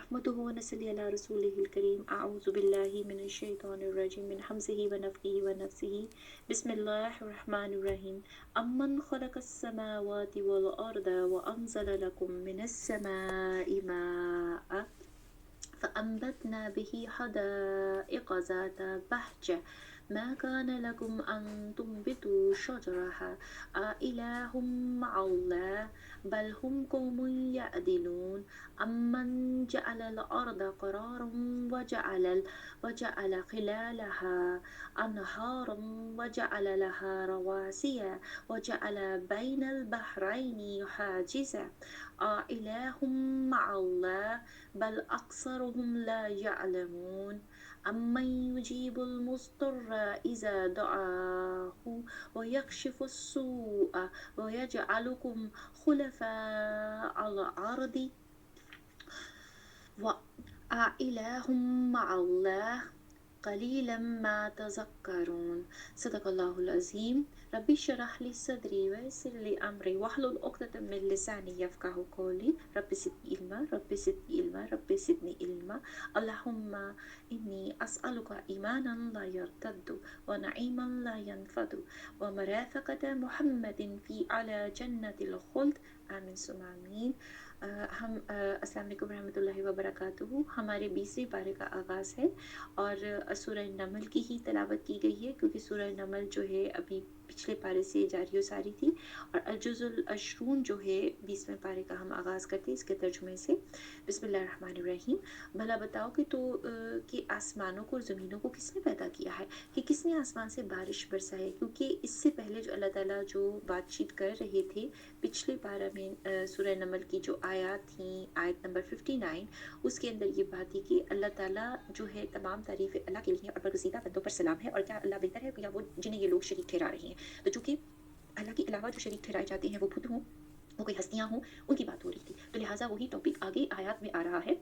نحمده ونصلي على رسوله الكريم أعوذ بالله من الشيطان الرجيم من همزه ونفخه ونفسه بسم الله الرحمن الرحيم أمن خلق السماوات والأرض وأنزل لكم من السماء ماء فأنبتنا به حدائق ذات بهجة ما كان لكم أن تنبتوا شجرها أإله مع الله بل هم قوم يعدلون أمن جعل الأرض قرارا وجعل خلالها أنهارا وجعل لها رواسي وجعل بين البحرين حاجزا أإله مع الله بل أكثرهم لا يعلمون أمن يجيب المضطر إذا دعاه ويكشف السوء ويجعلكم خلفاء الأرض وإله مع الله قليلا ما تذكرون صدق الله العظيم ربي اشرح لي صدري ويسر لي أمري واحلل عقدة من لساني يفقهوا قولي ربي زدني علما ربي زدني علما ربي زدني علما اللهم إني أسألك إيمانا لا يرتد ونعيما لا ينفد ومرافقة محمد في على جنة الخلد آمين ثم آمين ہم السلام علیکم ورحمۃ اللہ وبرکاتہ. ہمارے 20ویں پارے کا آغاز ہے اور سورہ نمل کی ہی تلاوت کی گئی ہے کیونکہ سورہ نمل جو ہے ابھی پچھلے پارے سے جاری و ساری تھی اور الجز العشرون جو ہے 20ویں پارے کا ہم آغاز کرتے اس کے ترجمے سے. بسم اللہ الرحمن الرحیم. بھلا بتاؤ کہ آسمانوں کو اور زمینوں کو کس نے پیدا کیا ہے, کہ کس نے آسمان سے بارش برسا ہے, کیونکہ اس سے پہلے جو اللہ تعالیٰ جو بات چیت کر رہے تھے پچھلے پارہ میں سورہ نمل کی جو آیات تھیں, آیت نمبر 59, اس کے اندر یہ بات تھی کہ اللہ تعالیٰ جو ہے تمام تعریف اللہ کے لیے اور برگزیدہ بندوں پر سلام ہے, اور کیا اللہ بہتر ہے یا وہ جنہیں یہ لوگ شریک ٹھہرا رہے ہیں. تو چونکہ اللہ کے علاوہ جو شریک ٹھہرائے جاتے ہیں وہ بت ہوں, وہ کوئی ہستیاں ہوں, ان کی بات ہو رہی تھی. تو لہٰذا وہی ٹاپک آگے آیات میں آ رہا ہے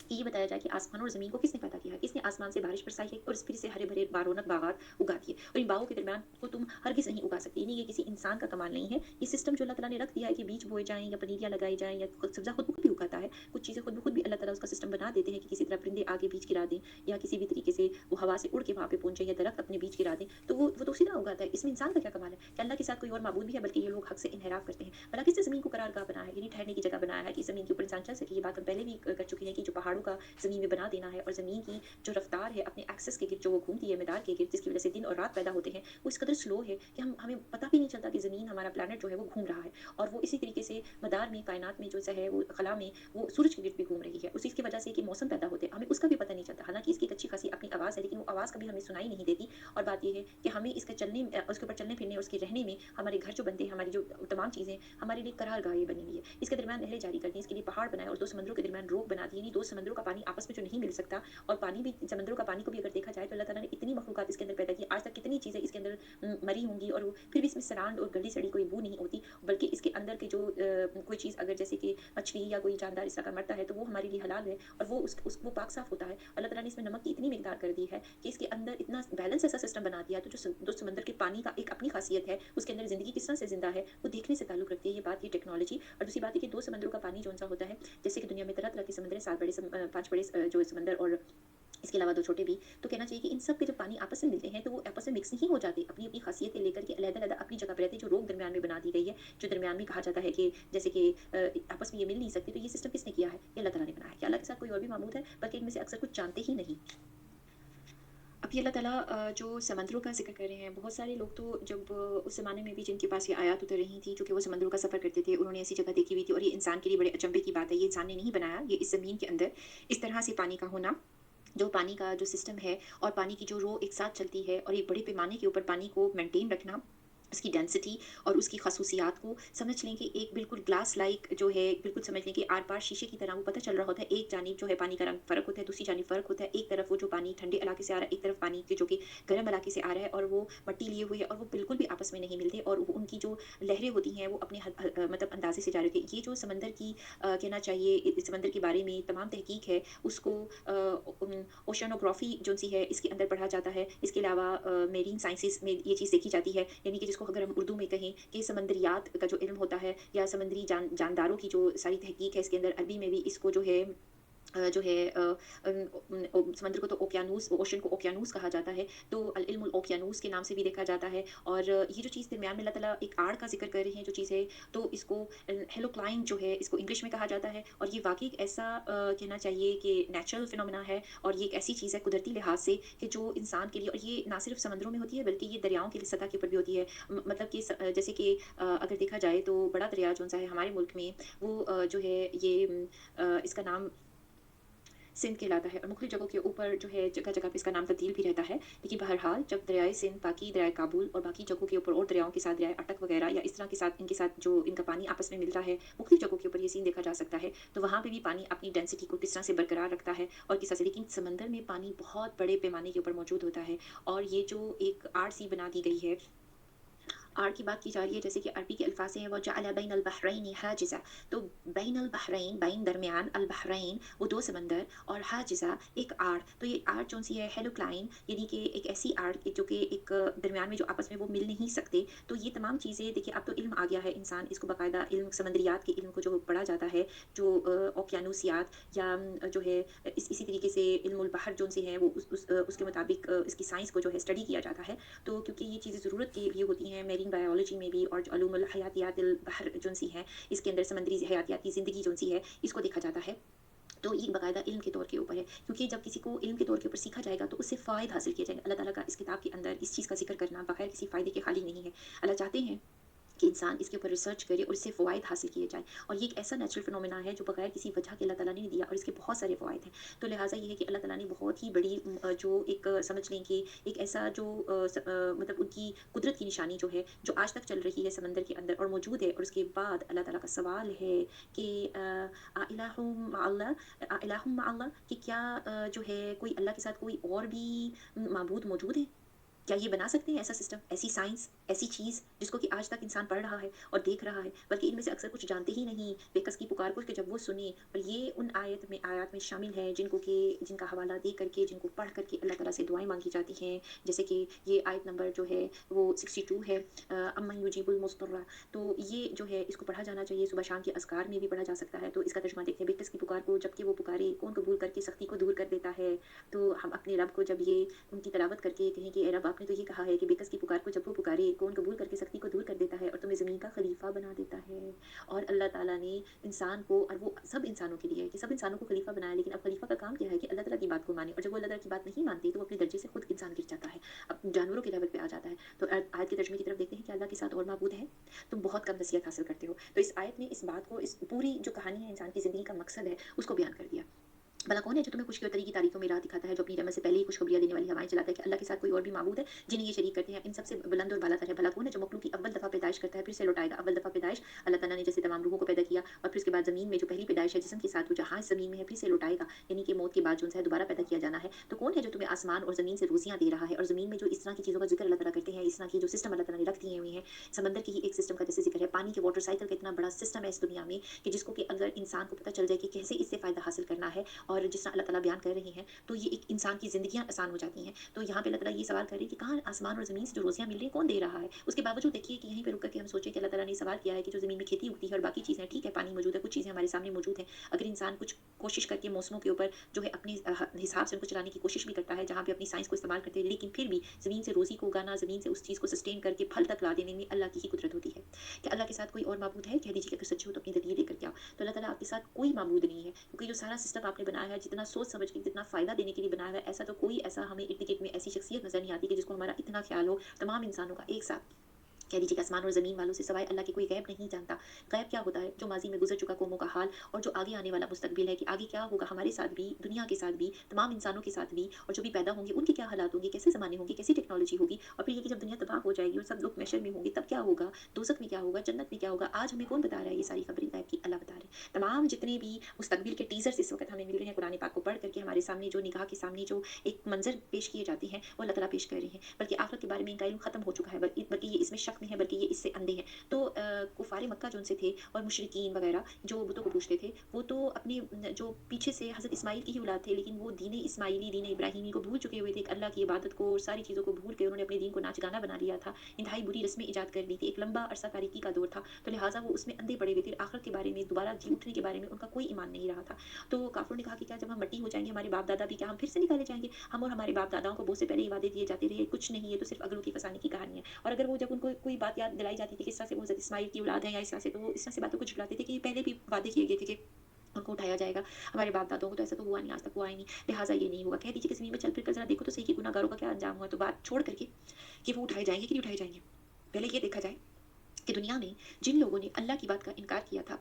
کہ یہ بتایا جائے کہ آسمان اور زمین کو کس نے پیدا کیا ہے, کس نے آسمان سے بارش برسائی ہے اور پھر سے ہرے بھرے بارونق باغات اگا دیے, اور ان باغوں کے درمیان کو تم ہرگز نہیں اگا سکتے. یہ کسی انسان کا کمال نہیں ہے, یہ سسٹم جو اللہ تعالیٰ نے رکھ دیا ہے کہ بیج بوئے جائیں یا پنیریاں لگائی جائیں یا سبزہ خود بخود بھی اگاتا ہے, کچھ چیزیں خود بخود بھی اللہ تعالیٰ اس کا سسٹم بنا دیتے ہیں کہ کسی طرح پرندے آگے بیج گرا دیں یا کسی بھی طریقے سے وہ ہوا سے اڑ کے وہاں پہ پہنچے یا درخت اپنے بیج گرا دیں, تو وہ تو اسی طرح اگاتا ہے. اس میں انسان کا کیا کمال ہے کہ اللہ کے ساتھ کوئی اور معبود بھی ہے, بلکہ یہ لوگ حق سے انحراف کرتے ہیں. بھلا کس نے زمین کو قرار گاہ بنایا ہے, یعنی ٹھہرنے کی جگہ بنایا ہے کہ زمین کے اوپر انسان چل سکے. یہ بات ہم پہلے بھی کر چکے ہیں کہ جو پہاڑوں کا زمین میں بنا دینا ہے اور زمین کی جو رفتار ہے اپنے ایکسس کے گرد جو وہ گھومتی ہے مدار کے گرد, جس کی وجہ سے دن اور رات پیدا ہوتے ہیں, وہ اس قدر سلو ہے کہ ہمیں پتہ بھی نہیں چلتا کہ زمین ہمارا پلانٹ جو ہے وہ گھوم رہا ہے, اور وہ اسی طریقے سے مدار میں کائنات میں جو ہے وہ خلا میں وہ سورج کے گرد بھی گھوم رہی ہے. اسی کی وجہ سے کہ موسم پیدا ہوتے ہیں ہمیں اس کا بھی پتہ نہیں چلتا, حالانکہ اس کی ایک اچھی خاصی اپنی آواز ہے, لیکن وہ آواز کبھی ہمیں سنائی نہیں دیتی. اور بات یہ ہے کہ ہمیں اس کے چلنے اس کے اوپر چلنے پھرنے اور اس کے رہنے میں ہمارے گھر جو بنتے ہیں, ہماری جو تمام چیزیں ہمارے لیے قرار گاہیں بنی ہوئی ہے. اس کے درمیان نہریں جاری کر دی, اس کے لیے پہاڑ بنائے اور دو سمندروں کے درمیان روک بنا دی, یعنی دو سمندروں کا پانی آپس میں جو نہیں مل سکتا, اور پانی بھی سمندروں کا پانی کو بھی اگر دیکھا جائے تو اللہ تعالیٰ نے اتنی مخلوقات اس کے اندر پیدا کی, آج تک کتنی چیزیں اس کے اندر مری ہوں گی اور پھر بھی اس میں سرانڈ اور گلی سڑی کوئی بو نہیں ہوتی, بلکہ اس کے اندر کے جو کوئی چیز اگر جیسے کہ مچھلی یا کوئی جاندار اس طرح کا مرتا ہے تو وہ ہمارے لیے حلال ہے اور وہ وہ پاک صاف ہوتا ہے. اللہ تعالیٰ نے اس میں نمک کی اتنی مقدار کر دی ہے کہ اس کے اندر اتنا بیلنس ایسا سسٹم بنا دیا, تو جو دو سمندر کے پانی کا ایک اپنی خاصیت ہے, اس کے اندر زندگی کس طرح سے زندہ ہے وہ دیکھنے سے تعلق رکھتی ہے. یہ بات, یہ ٹیکنالوجی. اور دوسری بات ہے کہ دو سمندروں کا پانی جو سا ہوتا ہے, جیسے کہ دنیا میں طرح طرح کے سمندر ہیں, 7 بڑے 5 بڑے جو سمندر اور اس کے علاوہ 2 چھوٹے بھی, تو کہنا چاہیے کہ ان سب کے جو پانی آپس میں ملتے ہیں تو وہ آپس میں مکس نہیں ہو جاتے, اپنی اپنی خاصیتیں لے کر کے علیحدہ علیحدہ اپنی جگہ پہ رہتے ہیں. جو روک درمیان میں بنا دی گئی ہے, جو درمیان میں کہا جاتا ہے کہ جیسے کہ آپس میں یہ مل نہیں سکتے, تو یہ سسٹم کس نے کیا ہے, یہ اللہ تعالیٰ نے بنایا ہے. کہ اللہ کے ساتھ کوئی اور بھی معبود ہے, بلکہ ان میں سے اکثر کچھ جانتے ہی نہیں. اب یہ اللہ تعالیٰ جو سمندروں کا ذکر کر رہے ہیں, بہت سارے لوگ تو جب اس زمانے میں بھی جن کے پاس یہ آیات اتر رہی تھیں, چونکہ وہ سمندروں کا سفر کرتے تھے, انہوں نے ایسی جگہ دیکھی ہوئی تھی, اور یہ انسان کے لیے بڑے اچنبے کی بات ہے, یہ انسان نے نہیں بنایا, یہ اس زمین کے اندر اس طرح سے پانی کا ہونا, جو پانی کا جو سسٹم ہے اور پانی کی جو رو ایک ساتھ چلتی ہے, اور ایک بڑے پیمانے کے اوپر پانی کو مینٹین رکھنا, اس کی ڈینسٹی اور اس کی خصوصیات کو سمجھ لیں کہ ایک بالکل گلاس لائک جو ہے, بالکل سمجھ لیں کہ آر پار شیشے کی طرح وہ پتہ چل رہا ہوتا ہے. ایک جانب جو ہے پانی کا رنگ فرق ہوتا ہے, دوسری جانب فرق ہوتا ہے, ایک طرف وہ جو پانی ٹھنڈے علاقے سے آ رہا ہے, ایک طرف پانی جو کہ گرم علاقے سے آ رہا ہے, اور وہ مٹی لیے ہوئے ہے, اور وہ بالکل بھی آپس میں نہیں ملتے, اور ان کی جو لہریں ہوتی ہیں وہ اپنے مطلب اندازے سے جاری ہوتی ہیں. یہ جو سمندر کی کہنا چاہیے سمندر کے بارے میں تمام تحقیق ہے, اس کو اوشنوگرافی جو سی ہے اس کے اندر پڑھا جاتا ہے. اس کے علاوہ میرین سائنسز میں یہ چیز دیکھی جاتی ہے, یعنی کہ جس کو اگر ہم اردو میں کہیں کہ سمندریات کا جو علم ہوتا ہے, یا سمندری جانداروں کی جو ساری تحقیق ہے, اس کے اندر عربی میں بھی اس کو جو ہے जो है समंदर को तो ओकियानूस ओशन को ओकियानूस कहा जाता है, तो अल इल्मुल ओकियानूस के नाम से भी देखा जाता है। और ये जो चीज़ दरमियान में अल्लाह ताला एक आड़ का ज़िक्र कर रहे हैं जो चीज़ है, तो इसको हेलोक्लाइन जो है इसको इंग्लिश में कहा जाता है। और ये वाक़ई एक ऐसा कहना चाहिए कि नेचुरल फिनोमेना है, और ये एक ऐसी चीज़ है कुदरती लिहाज से कि जो इंसान के लिए, और ये ना सिर्फ़ समुद्रों में होती है बल्कि ये दरियाओं की सतह के ऊपर भी होती है। मतलब कि जैसे कि अगर देखा जाए तो बड़ा दरिया जो-सा है हमारे मुल्क में, वो जो है ये इसका नाम सिंध कहलाता है, और मुख्तलिफ जगहों के ऊपर जो है जगह-जगह पे इसका नाम तब्दील भी रहता है। लेकिन बहरहाल जब दरियाए सिंध बाकी दरियाए काबुल और बाकी जगहों के ऊपर और दरियाओं के साथ दरियाए अटक वगैरह या इस तरह के साथ इनके साथ जो इनका पानी आपस में मिलता है, मुख्तलिफ जगहों के ऊपर ये सीन देखा जा सकता है। तो वहाँ पे भी पानी अपनी डेंसिटी को किस तरह से बरकरार रखता है और किस तरह से, लेकिन समंदर में पानी बहुत बड़े पैमाने के ऊपर मौजूद होता है। और ये जो एक आड़ सी बना दी गई है, आड़ की बात की जा रही है, जैसे कि अरबी के अल्फ़ाज़ से है, वजअल बैनल बहरैन हाजिज़ा। तो बैनल बहरैन, बैन दरमियान, अल बहरैन वो 2 समंदर, और हाजिज़ा एक आड़। तो ये आड़ कौन-सी है? हेलोक्लाइन, यानी कि एक ऐसी आड़ कि जो कि एक दरमियान में जो आपस में वो मिल नहीं सकते। तो ये तमाम चीज़ें देखिए, अब तो इल्म आ गया है, इंसान इसको बाकायदा इल्म समुद्रियात के इल्म को जो पढ़ा जाता है, जो ओकियानूसियात या जो है इसी तरीके से इल्मुल बहर जोन-सी है, वो उसके मुताबिक इसकी साइंस को जो है स्टडी किया जाता है। तो क्योंकि ये चीज़ें ज़रूरत के लिए होती हैं मेरीन बायोलॉजी में भी, और जो उलूमुल हयातियातिल बहर जोन-सी है, इसके अंदर समुद्री हयातियाती ज़िंदगी जोन-सी है, इसको देखा जाता है। तो ये बाकायदा इल्म के तौर के ऊपर है, क्योंकि जब किसी को इल्म के तौर के ऊपर सीखा जाएगा तो उससे फ़ायदा हासिल किया जाएगा। अल्लाह ताला का इस किताब के अंदर इस चीज़ का ज़िक्र करना बगैर किसी फ़ायदे के खाली नहीं है। अल्लाह चाहते हैं कि इंसान इसके ऊपर रिसर्च करे और इससे फ़वाइद हासिल किए जाएँ। और ये एक ऐसा नेचुरल फिनोमेना है जो बगैर किसी वजह के अल्लाह ताला ने दिया, और इसके बहुत सारे फ़वाइद हैं। तो लिहाज़ा ये है कि अल्लाह ताला ने बहुत ही बड़ी जो एक समझ लें कि एक ऐसा जो मतलब उनकी कुदरत की निशानी जो है, जो आज तक चल रही है समंदर के अंदर और मौजूद है। और उसके बाद अल्लाह ताला का सवाल है कि अ इलाहुम मअल्लाह, इलाहुम मअल्लाह, कि क्या जो है कोई अल्लाह के साथ कोई और भी माबूद मौजूद है? क्या ये बना सकते हैं ऐसा सिस्टम, ऐसी साइंस, ऐसी चीज़ जिसको कि आज तक इंसान पढ़ रहा है और देख रहा है, बल्कि इनमें से अक्सर कुछ जानते ही नहीं। बेकस की पुकार को कि जब वो सुने, और ये उन आयत में शामिल है जिनको कि जिनका हवाला दे करके, जिनको पढ़ करके अल्लाह ताला से दुआएँ माँगी जाती हैं। जैसे कि ये आयत नंबर जो है वो 62 है, अम्मन युजीबुल मुज़्तर्रा। तो ये जो है इसको पढ़ा जाना चाहिए, सुबह शाम के अज़कार में भी पढ़ा जा सकता है। तो इसका तर्जुमा देखते हैं, बेकस की पुकार को जबकि वो पुकारे, कौन कबूल करके सख्ती को दूर कर देता है। तो हम अपने रब को जब ये उनकी तिलावत करके कहें कि ए रब, आपने तो ये कहा है कि बेकस की पुकार को जब वो पुकारे, कौन कबूल करके सख्ती को दूर कर देता है और तुम्हें ज़मीन का खलीफा बना देता है। और अल्लाह ताला ने इंसान को, और वो सब इंसानों के लिए है कि सब इंसानों को खलीफा बनाया, लेकिन अब खलीफा का काम क्या है कि अल्लाह ताला की बात को माने, और जब वो अल्लाह ताला की बात नहीं मानते तो वो अपने दर्जे से खुद इंसान गिर जाता है, अब जानवरों के लेवल पे आ जाता है। तो आयत के तर्जुमे की तरफ देखते हैं कि अल्लाह के साथ और माबूद है, तुम बहुत कम नसीहत हासिल करते हो। तो इस आयत ने इस बात को, इस पूरी जो कहानी है इंसान की ज़िंदगी का मकसद है, उसको बयान कर दिया। भला कौन है जो तुम्हें खुशकी और तरी की तारीकों में राह दिखाता है, जो अपनी रहमत से पहले ही खुशखबरियाँ देने वाली हवाएँ चलाता है कि अल्लाह के साथ कोई और भी माबूद है जिन्हें ये शरीक करते हैं, इन सबसे बुलंद और बालातर है। भला कौन है जो मखलूक की अव्वल दफ़ा पैदाइश करता है फिर से लौटाएगा। अव्वल दफ़ा पैदाइश अल्लाह ताला ने जैसे तमाम रूहों को पैदा किया, और फिर उसके बाद ज़मीन में जो पहली पैदाइश है जिस्म के साथ, वो जहाँ ज़मीन में है फिर से लौटाएगा, यानी कि मौत के बाद जो है दोबारा पैदा किया जाना है। तो कौन है जो तुम्हें आसमान और ज़मीन से रोज़ियाँ दे रहा है, और ज़मीन में जो इस तरह की चीज़ों का ज़िक्र अल्लाह ताला करते हैं, इस तरह की जो सिस्टम अल्लाह ताला ने रख दिए हुए हैं, समंदर के ही एक सिस्टम का जैसे ज़िक्र है, पानी के वाटर साइकिल का इतना बड़ा सिस्टम है इस दुनिया में कि जिसको कि अगर इंसान को पता चल जाए कि कैसे इससे फ़ायदा हासिल करना है, और जिस तरह अल्लाह ताला बयान कर रहे हैं, तो ये एक इंसान की ज़िंदगियाँ आसान हो जाती हैं। तो यहाँ पे अल्लाह ताला ये सवाल कर रहे हैं कि कहाँ आसमान और ज़मीन से जो रोज़ियाँ मिल रही हैं, कौन दे रहा है? उसके बावजूद देखिए कि यहीं पे रुक कर के हम सोचें कि अल्लाह ताला ने सवाल किया है कि जो ज़मीन में खेती उगती है और बाकी चीज़ें, ठीक है, पानी मौजूद है, कुछ चीज़ें हमारे सामने मौजूद हैं। अगर इंसान कुछ कोशिश करके मौसमों के ऊपर जो है अपने हिसाब से उनको चलाने की कोशिश भी करता है, जहाँ पे अपनी साइंस को इस्तेमाल करते हैं, लेकिन फिर भी ज़मीन से रोज़ी को उगाना, ज़मीन से उस चीज़ को सस्टेन करके फल तक ला देने में अल्लाह की ही कुदरत होती है। क्या अल्लाह के साथ कोई और माबूद है? कह दीजिए कि अगर सच्चे हो तो अपनी दलील लेकर के आओ। तो अल्लाह ताला आपके साथ कोई माबूद नहीं है, क्योंकि जो सारा सिस्टम आपने बनाया है, जितना सोच समझ के, जितना फ़ायदा देने के लिए बनाया है, ऐसा तो कोई ऐसा हमें इर्द-गिर्द में ऐसी शख्सियत नज़र नहीं आती कि जिसको हमारा इतना ख़्याल हो, तमाम इंसानों का एक साथ। कह लीजिए कि आसमान और ज़मीन वालों से सिवाय अल्लाह के कोई गैब नहीं जानता। गैब क्या होता है? जो माज़ी में गुज़र चुका कौमों का हाल, और जो आगे आने वाला मुस्तकबिल है कि आगे क्या होगा हमारे साथ भी, दुनिया के साथ भी, तमाम इंसानों के साथ भी, और जो भी पैदा होंगे उनके क्या हालात होंगे, कैसे ज़माने होंगे, कैसी टेक्नोलॉजी होगी, और फिर ये कि जब दुनिया तबाह हो जाएगी और सब लोग महशर में होंगे, तब क्या होगा? दोज़ख में क्या होगा? जन्नत में क्या होगा? आज हमें कौन बता रहा है ये सारी खबरें? गैब की अल्लाह बता रहे हैं। तमाम जितने भी मुस्तकबिल के टीज़र्स इस वक़्त हमें मिल रहे हैं कुरान पाक को पढ़ करके, हमारे सामने जो निगाह के सामने जो एक मंज़र पेश किए जाते हैं, वो अल्लाह ताला पेश कर रहे हैं। बल्कि आखिरत के बारे में इनका इल्म ख़त्म हो चुका है, बल्कि ये इसमें शक हक़ में हैं बल्कि ये इससे अंधे हैं। तो कुफ़ार मक्का जो उनसे थे और मुशरिकीन वग़ैरह जो बुतों को पूजते थे, वो तो अपने जो पीछे से हज़रत इस्माइल की ही औलाद थे, लेकिन वो दीन इस्माइली, दीन इब्राहीमी को भूल चुके हुए थे। अल्लाह की इबादत को और सारी चीज़ों को भूल के उन्होंने अपने दीन को नाच-गाना बना लिया था। इंतहाई बुरी रस्में ईजाद कर ली थी। एक लंबा अरसा तारीकी का दौर था, तो लिहाज़ा वो उसमें अंधे पड़े हुए थे। आखिरत के बारे में, दोबारा जी उठने के बारे में उनका कोई ईमान नहीं रहा था। तो काफ़िरों ने कहा कि क्या जब हम मिट्टी हो जाएँगे, हमारे बाप-दादा भी क्या हम फिर से निकाले जाएँगे? हम और हमारे बाप-दादाओं को बहुत से पहले ये वादे दिए जाते रहे, कुछ नहीं, ये तो सिर्फ़ अगलों की फसाने की कहानी है। और अगर वो जब उनको कोई बात याद दिलाई जाती थी कि इस तरह से वो हज़रत इस्माइल की औलाद है या इस तरह से, तो वो इस तरह से बातों को झुठलाते थे कि ये पहले भी वादे किए गए थे कि उनको उठाया जाएगा। हमारे बाप-दादाओं को तो ऐसा तो हुआ नहीं, आज तक हुआ ही नहीं, लिहाज़ा ये नहीं होगा। कह दीजिए कि ज़मीन में चल फिर कर ज़रा देखो तो सही कि गुनहगारों का क्या अंजाम हुआ। तो बात छोड़ कर के कि वो उठाए जाएँगे कि नहीं उठाए जाएँगे, पहले ये देखा जाए कि दुनिया में जिन लोगों ने अल्लाह की बात का इनकार किया था,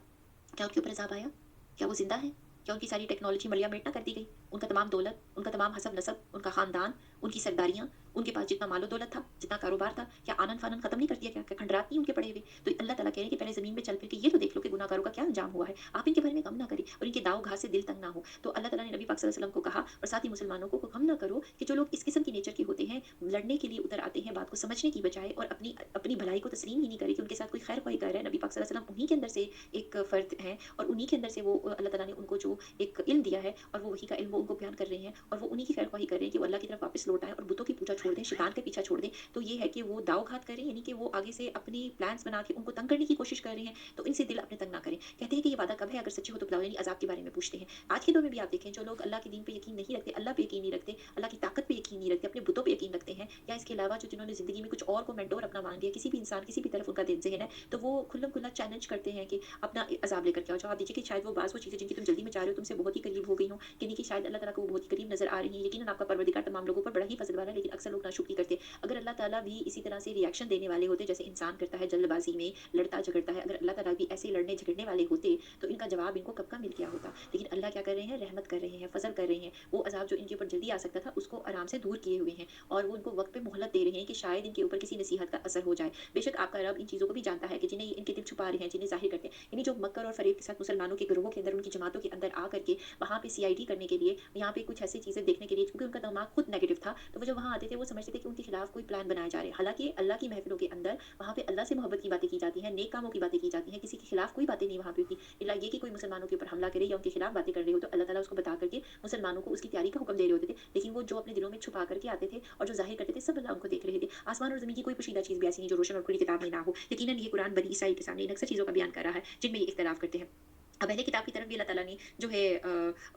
क्या उनके ऊपर अज़ाब आया? क्या वो ज़िंदा हैं? क्या उनकी सारी टेक्नोलॉजी मलिया-मेट ना कर दी गई? उनका तमाम दौलत, उनका तमाम हसब-नसब, उनका ख़ानदान, उनकी सरदारियाँ, उनके पास जितना मालो-दौलत था, जितना कारोबार था, क्या आनन-फ़ानन ख़त्म नहीं कर दिया क्या? क्या खंडरात नहीं उनके पड़े हुए? तो अल्लाह ताला कह रहे हैं कि पहले ज़मीन में चल फिर के ये तो देख लो कि गुनहगारों का क्या अंजाम हुआ है। आप इनके बारे में गम ना करें और इनके दाव-घात से दिल तंग ना हो। तो अल्लाह ताला ने नबी पाक सल्लल्लाहु अलैहि वसल्लम को कहा और साथ ही मुसलमानों को गम ना करो कि जो लोग इस किस्म की नेचर के होते हैं, लड़ने के लिए उतर आते हैं, बात को समझने की बजाय और अपनी अपनी भलाई को तस्लीम ही नहीं करे कि उनके साथ कोई खैर-ख़्वाही कर रहा है। नबी पाक सल्लल्लाहु अलैहि वसल्लम उन्हीं के अंदर से एक फ़र्द हैं और उन्हीं के अंदर से वो अल्लाह ताला ने उनको जो एक इल्म दिया है और वो वही का इल्म वो उनको बयान कर रहे हैं और वो उन्हीं की खैर-ख़्वाही कर रहे हैं कि वो अल्लाह की तरफ वापस लौट आएँ और बुतों की पूजा छोड़ दें, शैतान का पीछा छोड़ दें। तो ये है कि वो दाव-घात करें, यानी कि वो आगे से अपनी प्लान्स बना के उनको तंग करने की कोशिश कर रहे हैं, तो इनसे दिल अपने तंग ना करें। कहते हैं कि ये वादा कब है? अगर सच्चे हो तो बताओ, यानी अज़ाब के बारे में पूछते हैं। आज के दौर में भी आप देखें, जो लोग अल्लाह के दीन पे यकीन नहीं रखते, अल्लाह पे यकीन नहीं रखते, अल्लाह की ताकत पे यकीन नहीं रखते, अपने बुतों पे यकीन रखते हैं या इसके अलावा जो जिन्होंने ज़िंदगी में कुछ और को मेंटोर अपना मान लिया, किसी भी इंसान, किसी भी तरफ उनका ज़हन है, तो वो खुल्लम-खुल्ला चैलेंज करते हैं कि अपना अज़ाब लेकर के आओ। जवाब दीजिए कि शायद वो बाज़ वो चीज़ें जिनकी तुम जल्दी में चाह रहे हो, तुमसे बहुत ही करीब हो गई हों, कि नहीं कि शायद अल्लाह ताला को वो बहुत ही करीब नज़र आ रही हैं। यकीनन आपका परवरदिगार तमाम लोगों पर बड़ा ही फ़ज़ल वाला है, लेकिन अक्सर लोग नाशुक्री करते हैं। अगर अल्लाह ताला भी इसी तरह से रिएक्शन देने वाले होते, जैसे इंसान करता है जल्दबाज़ी में, लड़ता-झगड़ता है, अगर अल्लाह ताला भी ऐसे लड़ने-झगड़ने वाले होते, तो इनका जवाब इनको कब का मिल गया होता। लेकिन अल्लाह क्या कर रहे हैं? रहमत कर रहे हैं, फ़ज़ल कर रहे हैं। वो अज़ाब जो इनके ऊपर जल्दी आ सकता था, उसको आराम से दूर किए हुए हैं और वो उनको वक़्त पे मोहलत दे रहे हैं कि शायद इनके ऊपर किसी नसीहत का असर हो जाए। बेशक आपका रब इन चीज़ों को भी जानता है कि जिन्हें इनके दिल छुपा रहे हैं, जिन्हें ज़ाहिर करते हैं, यानी जो मक्कर और फ़रेब के साथ मुसलमानों के गिरोहों के अंदर, उनकी जमातों के अंदर आ करके वहाँ पे सीआईडी करने के लिए, यहाँ पे कुछ ऐसी चीज़ें देखने के लिए, क्योंकि उनका दिमाग खुद नेगेटिव था, तो वो जब वहाँ आते थे, वो समझते थे कि उनके खिलाफ कोई प्लान बनाया जा रहा है। हालाँकि अल्लाह की महफ़िलों के अंदर वहाँ पे अल्लाह से मोहब्बत की बातें की जाती हैं, नेक कामों की बातें की जाती हैं, किसी के खिलाफ कोई बातें नहीं वहाँ पे होती। इल्ला ये कि कोई मुसलमानों के ऊपर हमला करे या उनके खिलाफ बातें कर रहे हो, तो अल्लाह ताला उसको बता करके मुसलमानों को उसकी तैयारी का हुक्म दे रहे होते थे। लेकिन वो जो अपने दिलों में छुपा करके आते थे और जो ज़ाहिर करते थे, सब अल्लाह उनको देख रहे थे। आसमान और ज़मीन की कोई पोशीदा चीज़ भी ऐसी नहीं जो रोशन और खुली किताब में ना हो। यकीनन ये कुरान बनी इसराइल के सामने इन अक्सर चीज़ों का बयान कर रहा है, जिनमें ये इख्तिलाफ करते हैं। अब अहले किताब की तरफ भी अल्लाह ताला ने जो है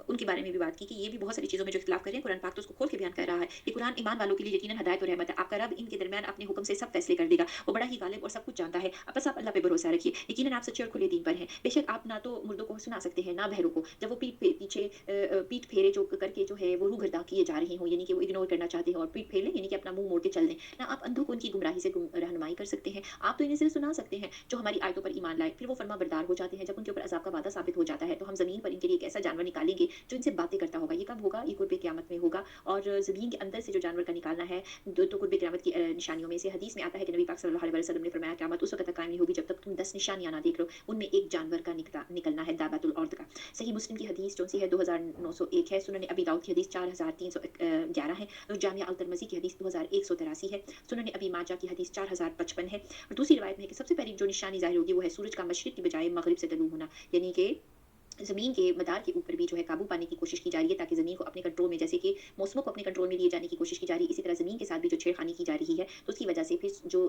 उनके बारे में भी बात की कि ये भी बहुत सारी चीज़ों में जो इख्तिलाफ कर रहे हैं, कुरान पाक तो उसको खोल के बयान कर रहा है। ये कुरान ईमान वालों के लिए यकीनन हिदायत और रहमत है। आपका रब इनके दरमियान अपने हुक्म से सब फैसले कर देगा। वो बड़ा ही गालिब और सब कुछ जानता है। अब बस आप अल्लाह पे भरोसा रखिए। यकीनन आप सच्चे और खुले दीन पर हैं। बेशक आप ना तो मुर्दों को सुना सकते हैं, ना बहरों को। जब वो पीठ फेरे जो करके जो है वो रूह-गर्दा किए जा रहे हों, यानी कि वो इग्नोर करना चाहते हैं और पीठ फेर लें, यानी कि अपना मुँह मोड़ के चल दें। ना आप अंधों को उनकी गुमराही से रहनुमाई कर सकते हैं। आप तो इन्हें सिर्फ़ सुना सकते हैं, जो हमारी आयतों पर ईमान लाए। फिर वो फर्माबरदार हो जाते हैं। जब उनके ऊपर अज़ाब का वादा साबित हो जाता है, तो हम ज़मीन पर इनके लिए एक ऐसा जानवर निकालेंगे जो इनसे बातें करता होगा। ये कब होगा? ये कुर्ब क़यामत में होगा और ज़मीन के अंदर से जो जानवर का निकालना है, तो कुर्ब क़यामत की निशानियों में से हदीस में आता है कि नबी पाक सल्लल्लाहु अलैहि वसल्लम ने फरमाया, क़यामत उस वक़्त तक कायम नहीं होगी जब तक तुम 10 निशानियाँ ना देख लो। उनमें एक जानवर का निकलना है, दाबातुल औरत का। सही मुस्लिम की हदीस जो-सी है 2901 है, सुनन अबी दाऊद की हदीस 4311 है और जामिया अल-तिर्मिज़ी की हदीस 2183 है, सुनन अबी माजा की हदीस 4055 है और दूसरी रिवायत में है कि सबसे पहली जो निशानी ज़ाहिर होगी वो है सूरज का मशरिक़ की बजाय मग़रिब से तलू होना, यानी कि ज़मीन के मदार के ऊपर भी जो है काबू पाने की कोशिश की जा रही है ताकि ज़मीन को अपने कंट्रोल में, जैसे कि मौसमों को अपने कंट्रोल में लिए जाने की कोशिश की जा रही है, इसी तरह ज़मीन के साथ भी जो छेड़खानी की जा रही है, तो उसकी वजह से फिर जो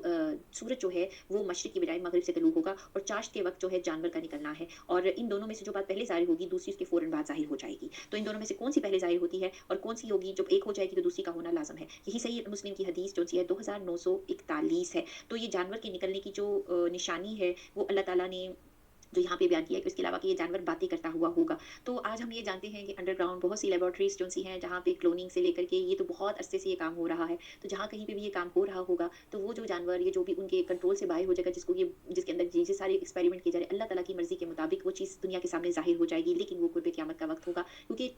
सूरज जो है वो मशरिक़ की बजाय मग़रिब से तलू होगा और चाश्त के वक़्त जो है जानवर का निकलना है और इन दोनों में से जो बात पहले ज़ाहिर होगी, दूसरी उसके फ़ौरन बाद ज़ाहिर हो जाएगी। तो इन दोनों में से कौन-सी पहले ज़ाहिर होती है और कौन-सी होगी, जब एक हो जाएगी तो दूसरी का होना लाज़िम है। यही सही मुस्लिम की हदीस जो-सी है 2941 है। तो ये जानवर के निकलने की जो निशानी है, वो अल्लाह ताला ने जो यहाँ पे बयान किया है कि इसके अलावा कि ये जानवर बातें करता हुआ होगा। तो आज हम ये जानते हैं कि अंडरग्राउंड बहुत सी लैबोरेटरीज़ जो-सी हैं, जहाँ पे क्लोनिंग से लेकर के ये तो बहुत अरसे से ये काम हो रहा है। तो जहाँ कहीं पे भी ये काम हो रहा होगा, तो वो जो जानवर, ये जो भी उनके कंट्रोल से बाहर हो जाएगा, जिसके अंदर ये सारे एक्सपेरिमेंट किए जा रहे हैं, अल्लाह ताला की मर्ज़ी के मुताबिक वो चीज़ दुनिया के सामने ज़ाहिर हो जाएगी, लेकिन वो कुर्ब क़यामत का वक़्त होगा। क्योंकि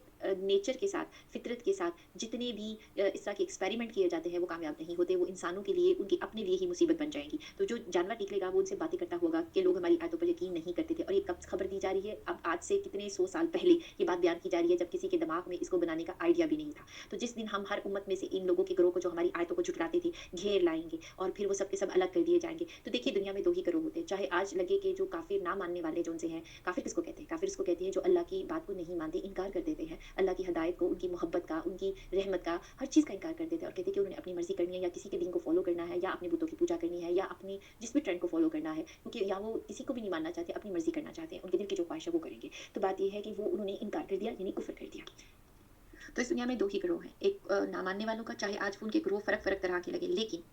नेचर के साथ, फ़ितरत के साथ जितने भी इस तरह के एक्सपेरिमेंट किए जाते हैं, वो कामयाब नहीं होते। वो इंसानों के लिए, उनके अपने लिए ही मुसीबत बन जाएँगी। तो जो जानवर निकलेगा, वो उनसे बातें करता होगा कि लोग हमारी आयतों पर यकीन नहीं करते थे। और ये कब खबर दी जा रही है? अब आज से कितने 100 साल पहले ये बात बयान की जा रही है, जब किसी के दिमाग में इसको बनाने का आइडिया भी नहीं था। तो जिस दिन हम हर उम्मत में से इन लोगों के गिरोह को, जो हमारी आयतों को झुठलाते थे, घेर लाएँगे और फिर वो सब के सब अलग कर दिए जाएँगे। तो देखिए दुनिया में 2 ही गिरोह होते हैं। चाहे आज लगे कि जो काफ़िर ना मानने वाले जो उनसे हैं, काफ़िर किसको कहते हैं? काफ़िर उसको कहते हैं जो अल्लाह की बात को नहीं मानते, इनकार कर देते हैं। अल्लाह की हिदायत को, उनकी मोहब्बत का, उनकी रहमत का, हर चीज़ का इनकार कर देते हैं और कहते हैं कि उन्होंने अपनी मर्ज़ी करनी है, या किसी के दीन को फ़ॉलो करना है, या अपने बुतों की पूजा करनी है, या अपनी जिस भी ट्रेंड को फ़ॉलो करना है। क्योंकि या वो किसी को भी नहीं मानना चाहते, अपनी मर्ज़ी करना चाहते हैं। उनके दिल की जो ख्वाहिश है वो करेंगे। तो बात ये है कि वो उन्होंने इनकार कर दिया, यानी कुफ़्र कर दिया। तो इस दुनिया में 2 ही गिरोह हैं। एक ना मानने वालों का, चाहे आज उनके गिरोह फ़र्क-फ़र्क तरह के लगे, लेकिन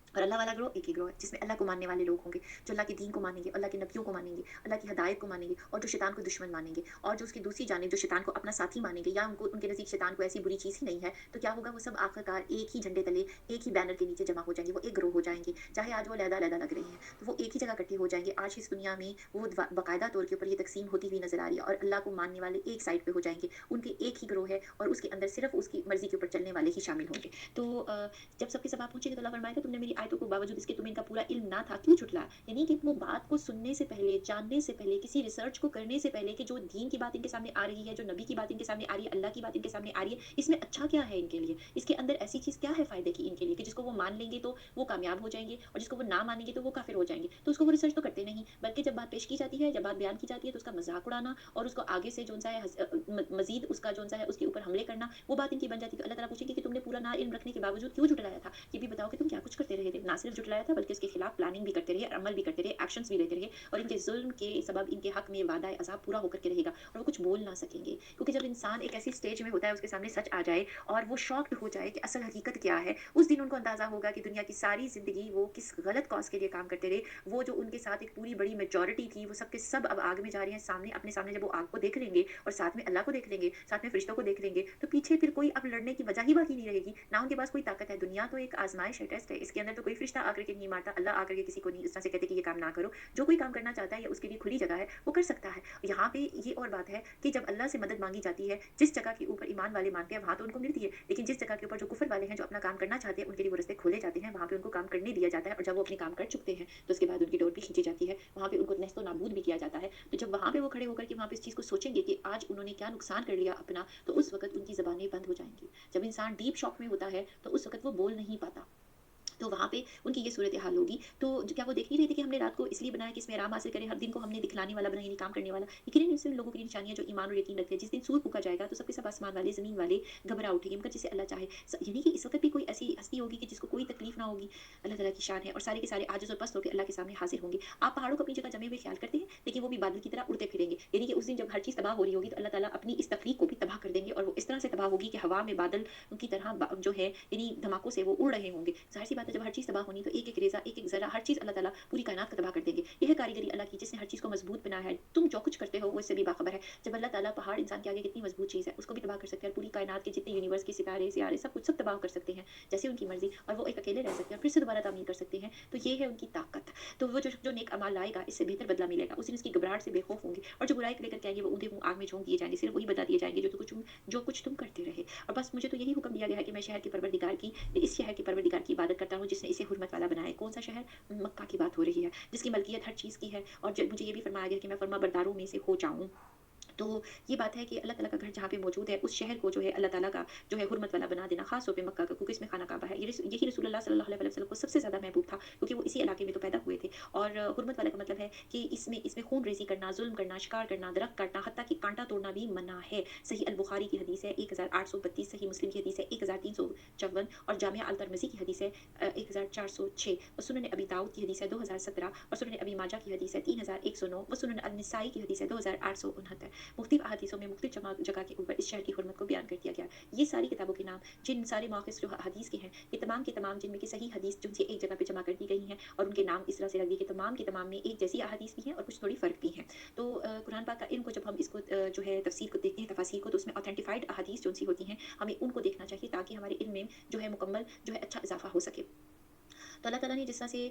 और अल्लाह वाला गिरोह एक ही गिरोह है, जिसमें अल्लाह को मानने वाले लोग होंगे, जो अल्लाह के दीन को मानेंगे, अल्लाह के नबियों को मानेंगे, अल्लाह की हिदायत को मानेंगे, और जो शैतान को दुश्मन मानेंगे। और जो उसकी दूसरी जानिब जो शैतान को अपना साथी मानेंगे, या उनको उनके नज़दीक शैतान को ऐसी बुरी चीज़ ही नहीं है, तो क्या होगा? वो सब आखिरकार एक ही झंडे तले, एक ही बैनर के नीचे जमा हो जाएँगे, वो एक गिरोह हो जाएँगे। चाहे आज वो अलहदा-अलहदा लग रही हैं, तो वो एक ही जगह इकट्ठे हो जाएँगे। आज इस दुनिया में वो बाकायदा तौर के ऊपर ये तक़सीम होती हुई नज़र आ रही है, और अल्लाह को मानने वाले एक साइड पे हो जाएँगे। उनके एक ही गिरोह है, और उसके अंदर सिर्फ़ उसकी मर्ज़ी के ऊपर चलने वाले ही शामिल होंगे। तो जब सबके सब आप पहुँचेंगे, तो अल्लाह फरमाएगा, तुमने मेरी आयतों को बावजूद इसके तुम्हें इनका पूरा इल्म ना था, क्यों झुठलाया? यानी कि वो बात को सुनने से पहले, जानने से पहले, किसी रिसर्च को करने से पहले, कि जो दीन की बात इनके सामने आ रही है, जो नबी की बात इनके सामने आ रही है, अल्लाह की बात इनके सामने आ रही है, इसमें अच्छा क्या है इनके लिए? इसके अंदर ऐसी चीज़ क्या है फ़ायदे की इनके लिए, कि जिसको वो मान लेंगे तो वो कामयाब हो जाएँगे, और जिसको वो ना मानेंगे तो वो काफ़िर हो जाएँगे। तो उसको वो रिसर्च तो करते नहीं, बल्कि जब बात पेश की जाती है, जब बात बयान की जाती है, तो उसका मज़ाक उड़ाना, और उसको आगे से जौन-सा है मज़ीद उसका जौन-सा है उसके ऊपर हमले करना, वो बात इनकी बन जाती है। तो अल्लाह ताला पूछेंगे कि तुमने पूरा ना इल्म रखने के बावजूद क्यों झुठलाया था? ये भी बताओ कि तुम क्या कुछ करते रहे थे? ना सिर्फ झुठलाया था, बल्कि इसके खिलाफ प्लानिंग भी करते रहे, अमल भी करते रहे, एक्शंस भी लेते रहे, और इनके ज़ुल्म के सबब इनके हक में वादा अज़ाब पूरा होकर के रहेगा, और वो कुछ बोल ना सकेंगे। क्योंकि जब इंसान एक ऐसी स्टेज में होता है, उसके सामने सच आ जाए और वो शॉक्ड हो जाए कि असल हकीकत क्या है, उस दिन उनको अंदाज़ा होगा कि दुनिया की सारी ज़िंदगी वो किस गलत कॉज़ के लिए काम करते रहे। वो जो उनके साथ एक पूरी बड़ी मेजॉरिटी थी, वो सब के सब अब आग में जा रही हैं। सामने, अपने सामने जब वो आग को देख लेंगे, और साथ में अल्लाह को देख लेंगे, साथ में फरिश्तों को देख लेंगे, तो पीछे फिर कोई अब लड़ने की वजह ही बाकी नहीं रहेगी। ना उनके पास कोई ताकत है। दुनिया तो एक आज़माइश है, टेस्ट है। इसके अंदर तो कोई फरिश्ता आकर के नहीं मारता, अल्लाह आकर के किसी को नहीं इस तरह से कहते कि ये काम ना करो। जो कोई काम करना चाहता है, या उसके लिए खुली जगह है, वो कर सकता है। यहाँ पे ये और बात है कि जब अल्लाह से मदद माँगी जाती है, जिस जगह के ऊपर ईमान वाले मानते हैं, वहाँ तो उनको मिलती है। लेकिन जिस जगह के ऊपर जो कुफ़र वाले हैं, जो अपना काम करना चाहते हैं, उनके लिए वो रास्ते खोले जाते हैं, वहाँ पे उनको काम करने दिया जाता है, और जब वो अपने काम कर चुकते हैं, तो उसके बाद उनकी डोर भी खींची जाती है। वहाँ पे उनको नेस्तो-नाबूद भी किया जाता है। तो जब वहाँ पे वो खड़े होकर के वहाँ पे इस चीज़ को सोचेंगे कि आज उन्होंने क्या नुकसान कर लिया अपना, तो उस वक़्त उनकी ज़बानें बंद हो जाएँगी। जब इंसान डीप शॉक में होता है, तो उस वक़्त वो बोल नहीं पाता। तो वहाँ पे उनकी ये सूरत हाल होगी। तो क्या वो देख नहीं रहे थे कि हमने रात को इसलिए बनाया कि इसमें आराम हासिल करें, हर दिन को हमने दिखलाने वाला बनाया, यानी काम करने वाला। यकीनन इनसे लोगों की निशानियाँ जो ईमान और यकीन रखते हैं, जिस दिन सूर फूँका जाएगा, तो सबके सब आसमान वाले, ज़मीन वाले घबरा उठेंगे, मगर जिसे अल्लाह चाहे। यानी कि इस वक़्त भी कोई ऐसी हस्ती होगी कि जिसको कोई तकलीफ ना होगी। अल्लाह ताला की शान है, और सारे के सारे आजिज़ और पस्त होकर अल्लाह के सामने हाज़िर होंगे। आप पहाड़ों को अपनी जगह जमे हुए ख्याल करते हैं, लेकिन वो भी बादल की तरह उड़ते फिरेंगे। यानी कि उस दिन जब हर चीज़ तबाह हो रही होगी, तो अल्लाह ताला अपनी इस तख़लीक को भी तबाह कर देंगे, और वो इस तरह से तबाह होगी कि हवा में बादल की तरह जो है, यानी धमाकों से वो उड़ रहे होंगे। ज़ाहिर-सी बात है, जब हर चीज़ तबाह होनी, तो एक-एक रेज़ा, एक-एक ज़रा, हर चीज़ अल्लाह ताला पूरी कायनात को तबाह कर देंगे। ये है कारीगरी अल्लाह की, जिसने हर चीज़ को मज़बूत बनाया है। तुम जो कुछ करते हो, वो इससे भी बाखबर है। जब अल्लाह ताला पहाड़ इंसान के आगे कितनी मज़बूत चीज़ है, उसको भी तबाह कर सकते हैं, और पूरी कायनात के जितने यूनिवर्स के सितारे, सियारे, सब कुछ सब तबाह कर सकते हैं, जैसे उनकी मर्ज़ी, और वो एक अकेले रह सकते हैं, और फिर से दोबारा तामीर कर सकते हैं। तो ये है उनकी ताकत। तो वो जो नेक अमाल लाएगा, इससे बेहतर बदला मिलेगा। उस दिन उसकी घबराहट से बेखौफ होंगे, और जो बुराई लेकर के आएँगे, वो ऊँधे मुँह आग में झोंक दिए जाएँगे। सिर्फ़ वही बता दिए जाएँगे जो कुछ तुम करते रहे। और बस मुझे तो यही हुक्म दिया गया है कि मैं शहर के परवरदिगार की, इस शहर के परवरदिगार की इबादत करता हूँ, जिसने इसे हुर्मत वाला बनाया है। कौन-सा शहर? मक्का की बात हो रही है, जिसकी मलकियत हर चीज़ की है, और मुझे ये भी फरमाया गया कि मैं फर्माबरदारों में से हो जाऊँ। तो ये बात है कि अल्लाह ताला का घर जहाँ पे मौजूद है, उस शहर को जो है अल्लाह ताला का जो है हुर्मत वाला बना देना, ख़ास तौर पे मक्का का, क्योंकि इसमें खाना काबा है। यही रसूलुल्लाह सल्लल्लाहु अलैहि वसल्लम को सबसे ज़्यादा महबूब था, क्योंकि वो इसी इलाके में तो पैदा हुए थे। और हुर्मत वाले का मतलब है कि इसमें इसमें खून-रेज़ी करना, ज़ुल्म करना, शिकार करना, दरख्त काटना, हत्ता कि काँटा तोड़ना भी मना है। सही अल-बुख़ारी की हदीस है 1832, सही मुस्लिम की हदीस है 1354, और जामिया अल-तिर्मिज़ी की हदीस है 1406, और सुनन अबी दाऊद की हदीस है 2017, और सुनन अबी माजा की हदीस है 3109, व सुनन अन-निसाई की हदीस है 2869। मुख्तलिफ अहादीसों में मुख्तलिफ जगह के ऊपर इस शहर की हुर्मत को बयान कर दिया गया। ये सारी किताबों के नाम, जिन सारे मौक़िफ़ जो हदीस के हैं, ये तमाम के तमाम जिनमें कि सही हदीस जिनसे एक जगह पे जमा कर दी गई हैं, और उनके नाम इस तरह से रख दिए कि तमाम के तमाम में एक जैसी अहादीस भी हैं, और कुछ थोड़ी फ़र्क भी हैं। तो कुरान पाक का इल्म को जब हम इसको जो है तफ़सीर को देखते हैं, तफ़ासीर को, तो उसमें ऑथेंटिफाइड अहादीस जो-सी होती हैं, हमें उनको देखना चाहिए, ताकि हमारे इल्म में जो है मुकम्मल जो है अच्छा इज़ाफ़ा हो सके। तो अल्लाह ताला ने जिस तरह से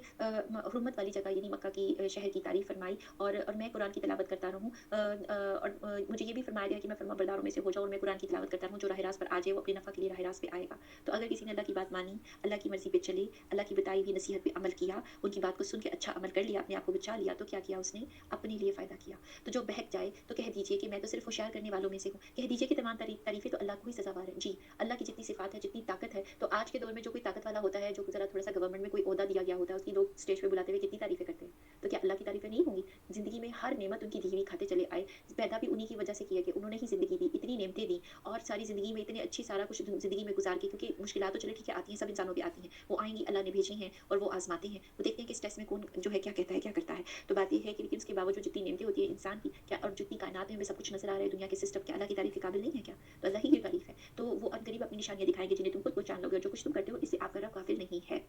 हुर्मत वाली जगह यानी मक्का की शहर की तारीफ़ फ़रमाई और मैं कुरान की तिलावत करता रहूँ और मुझे ये भी फ़रमाया गया कि मैं फ़रमाबरदारों में से हो जाऊँ और मैं कुरान की तिलावत करता रहूँ, जो राह रास्त पर आ जाए वो अपने नफ़ा के लिए राह रास्त पे आएगा। तो अगर किसी ने अल्लाह की बात मानी, अल्लाह की मर्ज़ी पे चले, अल्लाह की बताई हुई नसीहत पे अमल किया, उनकी बात को सुन के अच्छा अमल कर लिया, अपने आप को बचा लिया, तो क्या किया उसने? अपने लिए फ़ायदा किया। तो जो बहक जाए तो कह दीजिए कि मैं तो सिर्फ़ होशियार करने वालों में से हूँ। कह दीजिए कि तमाम तारीफ़ें तो अल्लाह को ही सज़ावार है। जी, अल्लाह की जितनी सिफ़ात है, जितनी ताकत है, तो आज के दौर में जो कोई ताकत वाला होता है, जो ज़रा थोड़ा-सा गवर्नमेंट में कोई ओहदा दिया गया होता है, उसकी लोग स्टेज पे बुलाते हुए कितनी तारीफ़ें करते हैं। तो क्या अल्लाह की तारीफ़ें नहीं होंगी? ज़िंदगी में हर नेमत उनकी दी हुई खाते चले आए, पैदा भी उन्हीं की वजह से किया कि उन्होंने ही ज़िंदगी दी, इतनी नेमतें दी और सारी ज़िंदगी में इतने अच्छी सारा कुछ ज़िंदगी में गुज़ार के क्योंकि मुश्किलात तो चलो ठीक है आती हैं, सब इंसानों पे आती हैं। वो आएँगी, अल्लाह ने भेजी हैं और वो आज़माते हैं। वो देखते हैं कि इस टेस्ट में कौन जो है क्या कहता है, क्या करता है। तो बात ये है कि लेकिन उसके बावजूद जितनी नेमतें होती हैं इंसान की क्या और जितनी कायनात में हमें सब कुछ नज़र आ रहा है, दुनिया के सिस्टम क्या अल्लाह की तारीफ़ के काबिल नहीं है क्या? तो अल्लाह ही की तारीफ़ है। तो वो अनकरीब अपनी निशानियाँ दिखाएँगे जिन्हें तुम खुद पहचान लोगे और जो कुछ तुम करते हो इससे आपका रब गाफ़िल नहीं है।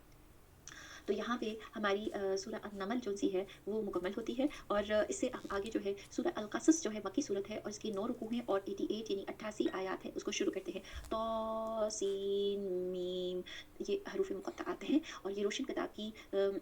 तो यहाँ पे हमारी सूरह अन-नमल जो-सी है वो मुकम्मल होती है और इससे हम आगे जो है सूरह अल-क़सस जो है मक्की सूरत है और इसके 9 रुकू हैं और 88 यानी 88 आयत हैं, उसको शुरू करते हैं। तौ, सीन, मीम ये हरूफ़ मुक़त्तआत हैं और ये रोशन किताब की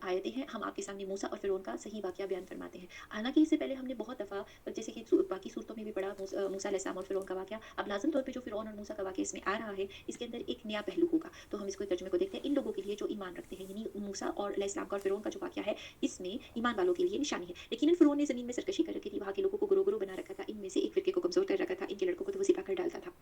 आयतें हैं। हम आपके सामने मूसा और फ़िरौन का सही वाक़या बयान फ़रमाते हैं। हालाँकि इससे पहले हमने बहुत दफ़ा जैसे कि बाकी सूरतों में भी पढ़ा मूसा अलैहिस्सलाम और फ़िरौन का वाक़या। अब लाज़िम तौर पे जो फ़िरौन और मूसा का वाक़या इसमें आ रहा है, इसके अंदर एक नया पहलू होगा। तो हम इसको तर्जुमे को देखते हैं। इन लोगों के लिए जो ईमान रखते हैं यानी मूसा और अलैहिस्सलाम का और फ़िरौन का जो वाक़या है, इसमें ईमान वालों के लिए निशानी है। यकीनन फ़िरौन ने ज़मीन में सरकशी कर रखी थी, वहाँ के लोगों को गिरोह-गिरोह बना रखा था, इनमें से एक फ़िरके को कमज़ोर कर रखा था, इनके लड़कों को तो वो ज़िंदा कर डालता था।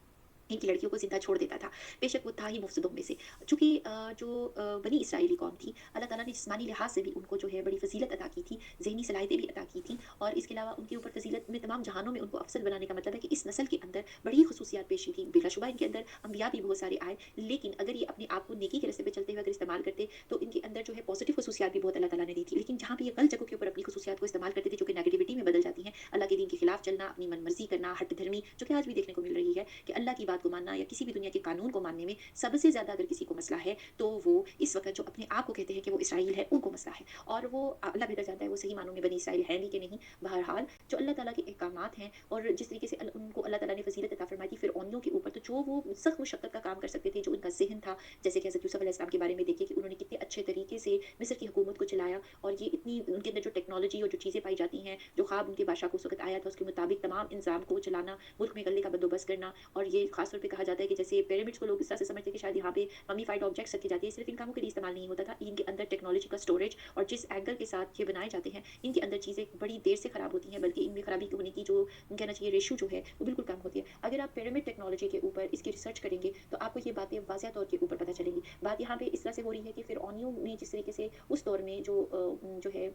इनकी लड़कियों को ज़िंदा छोड़ देता था। बेशक वो था ही मुफ़्सिदों में से। चूँकि बनी इसराइली कौम थी, अल्लाह ताला ने जिस्मानी लिहाज़ से भी उनको जो है बड़ी फ़ज़ीलत अता की थी, ज़हनी सलाहियतें भी अता की थीं और इसके अलावा उनके ऊपर फ़ज़ीलत में तमाम जहानों में उनको अफ़ज़ल बनाने का मतलब है कि इस नस्ल के अंदर बड़ी ख़ुसूसियात पेशी थी। बिलाशुबा इनके अंदर अम्बिया भी बहुत सारे आए, लेकिन अगर ये अपने आप को नेकी के रास्ते पे चलते हुए अगर इस्तेमाल करते, तो इनके अंदर जो है पॉज़िटिव ख़ुसूसियात भी बहुत अल्लाह ताला ने दी थी। लेकिन जहाँ पे ये गलत जगहों के ऊपर अपनी ख़ुसूसियात को इस्तेमाल करते थे, जो कि नेगेटिविटी में बदल जाती हैं, अल्लाह के दीन के खिलाफ चलना, अपनी मनमर्ज़ी करना, हठधर्मी, जो कि आज भी देखने को मिल रही है कि अल्लाह की बात को मानना या किसी भी दुनिया के कानून को मानने में सबसे ज़्यादा अगर किसी को मसला है, तो वो इस वक़्त जो अपने आप को कहते हैं कि वो इसराइल है, उनको मसला है। और वो अल्लाह बेहतर जानता है वो सही मानों में बनी इसराइल है भी कि नहीं। बहरहाल जो अल्लाह ताला के अहकामात हैं और जिस तरीके से उनको अल्लाह ताला ने फ़ज़ीलत अता फ़रमाई थी फ़िरऔनियों के ऊपर, तो जो वो सख्त मुशक्कत का काम कर सकते थे, जो उनका ज़हन था, जैसे कि हज़रत यूसुफ़ अलैहिस्सलाम के बारे में देखिए कि उन्होंने कितने अच्छे तरीके से मिस्र की हुकूमत को चलाया और ये इतनी उनके अंदर जो टेक्नोलॉजी और जो चीज़ें पाई जाती हैं, जो ख्वाब उनके बादशाह को उस वक़्त आया था, उसके मुताबिक तमाम इंज़ाम को चलाना, मुल्क में गले का बंदोबस्त करना और ये ख़ास तौर पे कहा जाता है कि जैसे पिरामिड्स को लोग इस तरह से समझते हैं कि शायद यहाँ पे मम्मीफाइड ऑब्जेक्ट्स रखी जाती है, सिर्फ़ इन कामों के लिए इस्तेमाल नहीं होता था। इनके अंदर टेक्नोलॉजी का स्टोरेज और जिस एंगल के साथ ये बनाए जाते हैं, इनके अंदर चीज़ें बड़ी देर से ख़राब होती हैं, बल्कि इनमें ख़राबी होने की जो कहना चाहिए रेश्यो जो है, वो बिल्कुल कम होती है। अगर आप पिरामिड टेक्नोलॉजी के ऊपर इसकी रिसर्च करेंगे, तो आपको ये बातें वाज़िह तौर के ऊपर पता चलेंगी। बात यहाँ पे इस तरह से हो रही है कि फ़िरऔनियों ने जिस तरीके से उस दौर में जो है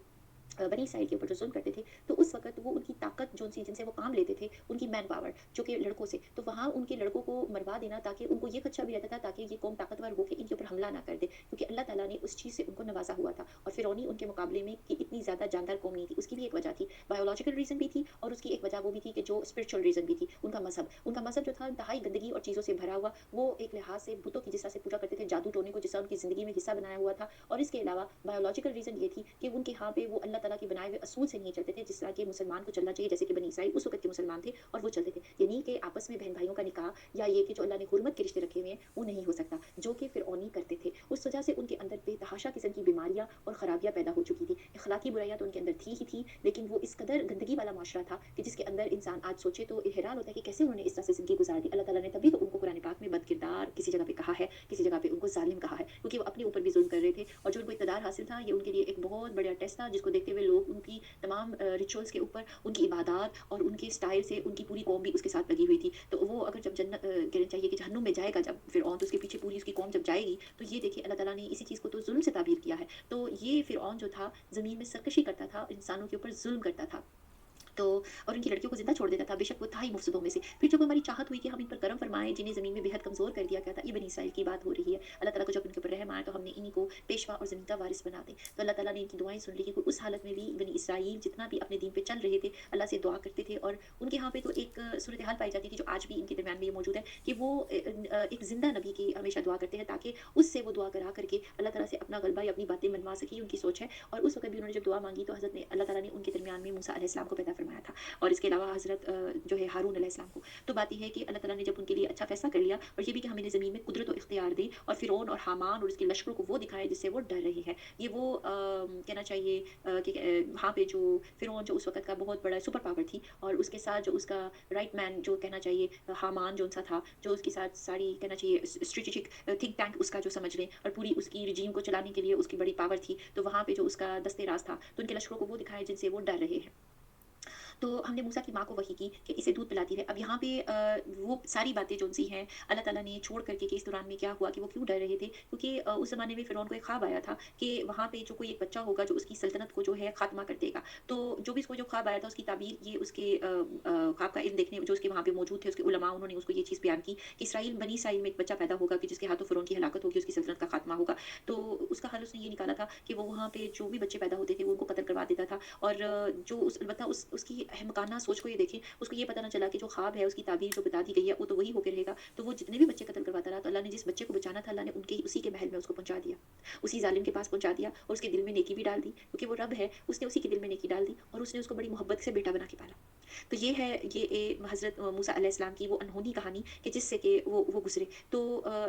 बनी इसराइल के ऊपर जो ज़ुल्म करते थे, तो उस वक़्त वो उनकी ताकत जो-सी जिनसे वो काम लेते थे, उनकी मैन पावर जो कि लड़कों से, तो वहाँ उनके लड़कों को मरवा देना ताकि उनको ये खदशा भी रहता था ताकि ये कौम ताकतवर हो के इनके ऊपर हमला ना कर दे, क्योंकि अल्लाह ताला ने उस चीज़ से उनको नवाज़ा हुआ था और फ़िरौनी उनके मुकाबले में कि इतनी ज़्यादा जानदार कौम नहीं थी, उसकी भी एक वजह थी। बायोलॉजिकल रीज़न भी थी और उसकी एक वजह वो भी थी कि जो स्पिरिचुअल रीज़न भी थी, उनका मज़हब। उनका मज़हब जो था इंतहाई गंदगी और चीज़ों से भरा हुआ, वो एक लिहाज़ से बुतों की जिस तरह से पूजा करते थे, जादू टोने को जिस तरह उनकी ज़िंदगी में हिस्सा बनाया हुआ था और इसके अलावा बायोलॉजिकल रीज़न ये थी कि उनके यहाँ पे वो अल्लाह ताला के बनाए हुए असूल से नहीं चलते थे, जिस तरह के मुसलमान को चलना चाहिए, जैसे कि बनी इसराइल उस वक़्त के मुसलमान थे और वो चलते थे। यानी कि आपस में बहन-भाइयों का निकाह या ये कि जो अल्लाह ने हुर्मत के रिश्ते रखे हुए हैं, वो नहीं हो सकता, जो कि फ़िरऔनी करते थे। उस वजह से उनके अंदर बेतहाशा किस्म की बीमारियाँ और ख़राबियाँ पैदा हो चुकी थी। अख़लाकी बुराइयाँ तो उनके अंदर थी ही थी, लेकिन वो इस कदर गंदगी वाला माशरा था कि जिसके अंदर इंसान आज सोचे तो हैरान होता है कि कैसे उन्होंने इस तरह से ज़िंदगी गुज़ार दी। अल्लाह ताला ने तभी तो उनको कुरान पाक में बदकिरदार किसी जगह पे कहा है, किसी जगह पे उनको ज़ालिम कहा है, क्योंकि वो अपने ऊपर भी ज़ुल्म कर रहे थे और जो उनको इक़्तिदार हासिल था, ये उनके लिए एक बहुत बड़ा टेस्ट था, जिसको देखते हुए लोग उनकी तमाम रिचुअल्स के ऊपर, उनकी इबादत और उनके स्टाइल से उनकी पूरी कौम भी उसके साथ लगी हुई थी। तो वो अगर जब कहना चाहिए कि जहन्नुम में जाएगा जब फ़िरऔन, तो उसके पीछे पूरी उसकी कौम जब जाएगी, तो ये देखिए अल्लाह ताला ने इसी चीज़ को तो ज़ुल्म से ताबीर किया है। तो ये फ़िरऔन जो था, ज़मीन में सरकशी करता था, इंसानों के ऊपर ज़ुल्म करता था। तो और उनकी लड़कियों को ज़िंदा छोड़ देता था, बेशक वो था ही मुफ़्सिदों में से। फिर जब हमारी चाहत हुई कि हम इन पर करम फरमाएँ, जिन्हें ज़मीन में बेहद कमज़ोर कर दिया गया था, ये बनी इसराइल की बात हो रही है। अल्लाह ताला को जब उनके ऊपर रहम आया, तो हमने इन्हीं को पेशवा और ज़मीन का वारिस बना दें। तो अल्लाह ताला ने इनकी दुआएँ सुन ली कि उस हालत में भी बनी इसराइल जितना भी अपने दीन पे चल रहे थे, अल्लाह से दुआ करते थे और उनके यहाँ पे तो एक सूरत हाल पाई जाती थी, जो आज भी इनके दरमियान में ये मौजूद है कि वो एक ज़िंदा नबी की हमेशा दुआ करते हैं, ताकि उससे वो दुआ करा करके अल्लाह ताला से अपना गलबा या अपनी बातें मनवा सके, उनकी सोच है। और उस वक़्त भी उन्होंने जब दुआ माँगी, तो हज़रत ने अल्लाह ताला ने उनके दरमियान में मूसा अलैहिस्सलाम को पैदा फरमाया। फरमाया था। और इसके अलावा हज़रत जो है हारून अलैहिस्सलाम को। तो बात ये है कि अल्लाह ताला ने जब उनके लिए अच्छा फ़ैसला कर लिया और ये भी कि हमें ज़मीन में कुदरत और इख्तियार दी और फ़िरौन और हामान और उसके लश्करों को वो दिखाया जिससे वो डर रहे हैं। ये वो कहना चाहिए कि वहाँ पे जो फ़िरौन जो उस वक़्त का बहुत बड़ा सुपर पावर थी और उसके साथ जो उसका राइट मैन जो कहना चाहिए हामान जो-सा था, जो उसके साथ सारी कहना चाहिए स्ट्रैटेजिक थिंक टैंक उसका जो समझ लें और पूरी उसकी रिजीम को चलाने के लिए उसकी बड़ी पावर थी। तो वहाँ पे जो उसका दस्ते-राज़ था, तो उनके लश्करों को वो दिखाया जिनसे वो डर रहे हैं। तो हमने मूसा की माँ को वही की कि इसे दूध पिलाती रहे। अब यहाँ पे वो सारी बातें जो-सी हैं, अल्लाह ताला ने छोड़ कर के कि इस दौरान में क्या हुआ कि वो क्यों डर रहे थे? क्योंकि उस ज़माने में फ़िरौन को एक ख़्वाब आया था कि वहाँ पे जो कोई एक बच्चा होगा जो उसकी सल्तनत को जो है ख़ात्मा कर देगा। तो जो भी इसको जो ख़्वाब आया था उसकी ताबीर ये उसके ख़्वाब का इल्म देखने जो उसके वहाँ पे मौजूद थे उसके उलमा उन्होंने उसको ये चीज़ बयान की कि बनी इसराइल में एक बच्चा पैदा होगा कि जिसके हाथों फ़िरौन की हलाकत होगी, उसकी सल्तनत का ख़ात्मा होगा। तो उसका हल उसने ये निकाला था कि वो वहाँ पे जो भी बच्चे पैदा होते थे वो उनको कत्ल करवा देता था और जो उस अलबत्ता उसकी अहमकाना सोच को ये देखें, उसको ये पता ना चला कि जो ख्वाब है, उसकी ताबीर जो बता दी गई है, वो तो वही होके रहेगा। तो वो जितने भी बच्चे कत्ल करवाता रहा, तो अल्लाह ने जिस बच्चे को बचाना था, अल्लाह ने उनके उसी के महल में उसको पहुँचा दिया। उसी ज़ालिम के पास पहुँचा दिया और उसके दिल में नेकी भी डाल दी, क्योंकि वो रब है, उसने उसी के दिल में नेकी डाल दी और उसने उसको बड़ी मोहब्बत से बेटा बना के पाला। तो ये है ये हज़रत मूसा अलैहिस्सलाम की वो अनहोनी कहानी कि जिससे कि वो गुज़रे। तो